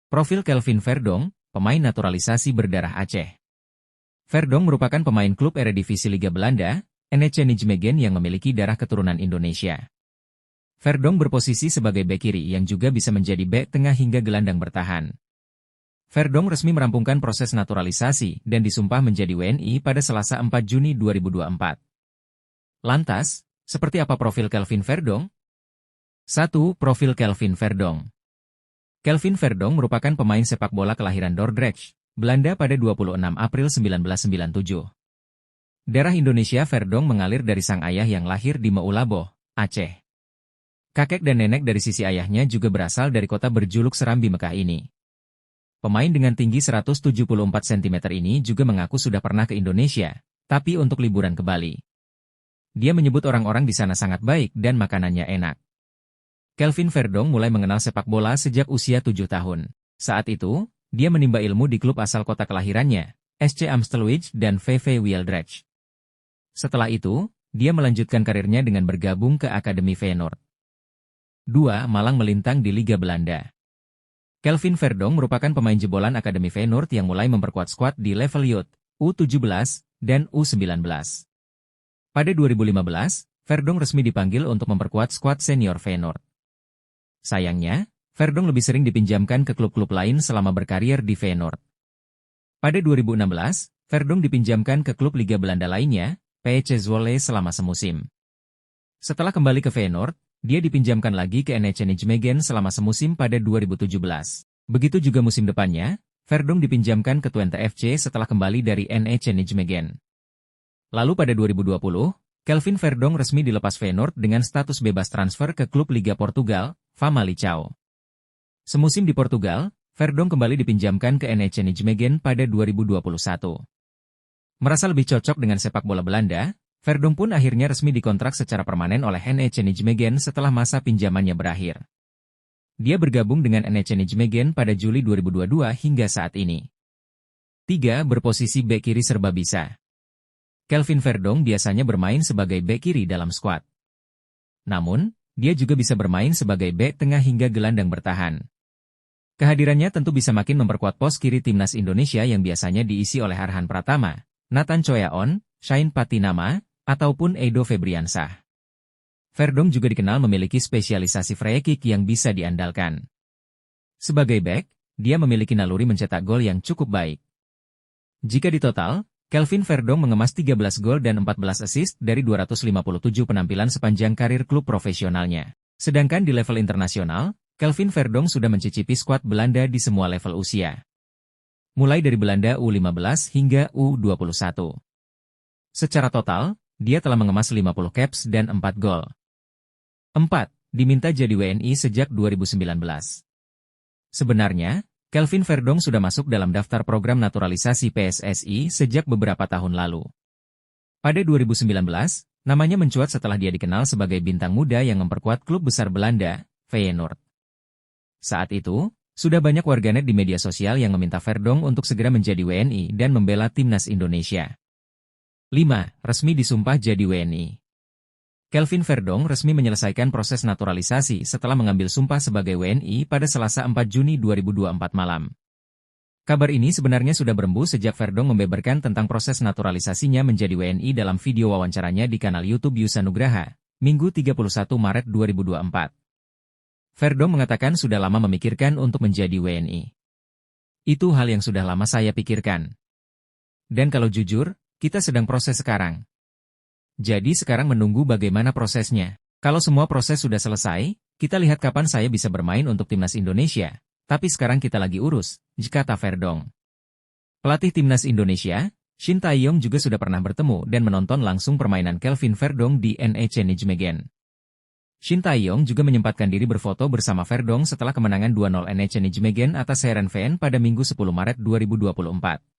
Profil Kelvin Verdong, pemain naturalisasi berdarah Aceh. Verdong merupakan pemain klub Eredivisie Liga Belanda, NEC Nijmegen yang memiliki darah keturunan Indonesia. Verdong berposisi sebagai bek kiri yang juga bisa menjadi bek tengah hingga gelandang bertahan. Verdong resmi merampungkan proses naturalisasi dan disumpah menjadi WNI pada Selasa 4 Juni 2024. Lantas, seperti apa profil Kelvin Verdong? 1. Profil Kelvin Verdong. Kelvin Verdong merupakan pemain sepak bola kelahiran Dordrecht, Belanda pada 26 April 1997. Darah Indonesia Verdong mengalir dari sang ayah yang lahir di Meulaboh, Aceh. Kakek dan nenek dari sisi ayahnya juga berasal dari kota berjuluk Serambi Mekah ini. Pemain dengan tinggi 174 cm ini juga mengaku sudah pernah ke Indonesia, tapi untuk liburan ke Bali. Dia menyebut orang-orang di sana sangat baik dan makanannya enak. Kelvin Verdong mulai mengenal sepak bola sejak usia 7 tahun. Saat itu, dia menimba ilmu di klub asal kota kelahirannya, SC Amstelveen dan VV Wieldrecht. Setelah itu, dia melanjutkan karirnya dengan bergabung ke Akademi Feyenoord. 2. Malang melintang di Liga Belanda. Kelvin Verdong merupakan pemain jebolan Akademi Feyenoord yang mulai memperkuat skuad di level youth, U17, dan U19. Pada 2015, Verdong resmi dipanggil untuk memperkuat skuad senior Feyenoord. Sayangnya, Verdong lebih sering dipinjamkan ke klub-klub lain selama berkarier di Feyenoord. Pada 2016, Verdong dipinjamkan ke klub Liga Belanda lainnya, PEC Zwolle selama semusim. Setelah kembali ke Feyenoord, dia dipinjamkan lagi ke NEC Nijmegen selama semusim pada 2017. Begitu juga musim depannya, Verdong dipinjamkan ke Twente FC setelah kembali dari NEC Nijmegen. Lalu pada 2020, Kelvin Verdong resmi dilepas Feyenoord dengan status bebas transfer ke klub Liga Portugal, Famalicão. Semusim di Portugal, Verdong kembali dipinjamkan ke NEC Nijmegen pada 2021. Merasa lebih cocok dengan sepak bola Belanda, Verdong pun akhirnya resmi dikontrak secara permanen oleh NEC Nijmegen setelah masa pinjamannya berakhir. Dia bergabung dengan NEC Nijmegen pada Juli 2022 hingga saat ini. 3. Berposisi bek kiri serba bisa. Kelvin Verdong biasanya bermain sebagai bek kiri dalam skuad. Namun, dia juga bisa bermain sebagai bek tengah hingga gelandang bertahan. Kehadirannya tentu bisa makin memperkuat pos kiri timnas Indonesia yang biasanya diisi oleh Arhan Pratama, Nathan Choyaon, Shain Patinama, ataupun Edo Febriansah. Verdong juga dikenal memiliki spesialisasi free kick yang bisa diandalkan. Sebagai bek, dia memiliki naluri mencetak gol yang cukup baik. Jika ditotal, Kelvin Verdong mengemas 13 gol dan 14 assist dari 257 penampilan sepanjang karir klub profesionalnya. Sedangkan di level internasional, Kelvin Verdong sudah mencicipi skuad Belanda di semua level usia. Mulai dari Belanda U15 hingga U21. Secara total, dia telah mengemas 50 caps dan 4 gol. 4. Diminta jadi WNI sejak 2019. Sebenarnya, Kelvin Verdong sudah masuk dalam daftar program naturalisasi PSSI sejak beberapa tahun lalu. Pada 2019, namanya mencuat setelah dia dikenal sebagai bintang muda yang memperkuat klub besar Belanda, Feyenoord. Saat itu, sudah banyak warganet di media sosial yang meminta Verdong untuk segera menjadi WNI dan membela timnas Indonesia. 5. Resmi disumpah jadi WNI. Kelvin Verdong resmi menyelesaikan proses naturalisasi setelah mengambil sumpah sebagai WNI pada Selasa 4 Juni 2024 malam. Kabar ini sebenarnya sudah berembus sejak Verdong membeberkan tentang proses naturalisasinya menjadi WNI dalam video wawancaranya di kanal YouTube Yusa Nugraha, Minggu 31 Maret 2024. Verdong mengatakan sudah lama memikirkan untuk menjadi WNI. Itu hal yang sudah lama saya pikirkan. Dan kalau jujur, kita sedang proses sekarang. Jadi sekarang menunggu bagaimana prosesnya. Kalau semua proses sudah selesai, kita lihat kapan saya bisa bermain untuk timnas Indonesia. Tapi sekarang kita lagi urus, kata Verdong. Pelatih timnas Indonesia, Shin Tae-yong juga sudah pernah bertemu dan menonton langsung permainan Kelvin Verdong di NEC Nijmegen. Shin Tae-yong juga menyempatkan diri berfoto bersama Verdong setelah kemenangan 2-0 NEC Nijmegen atas Heerenveen pada Minggu 10 Maret 2024.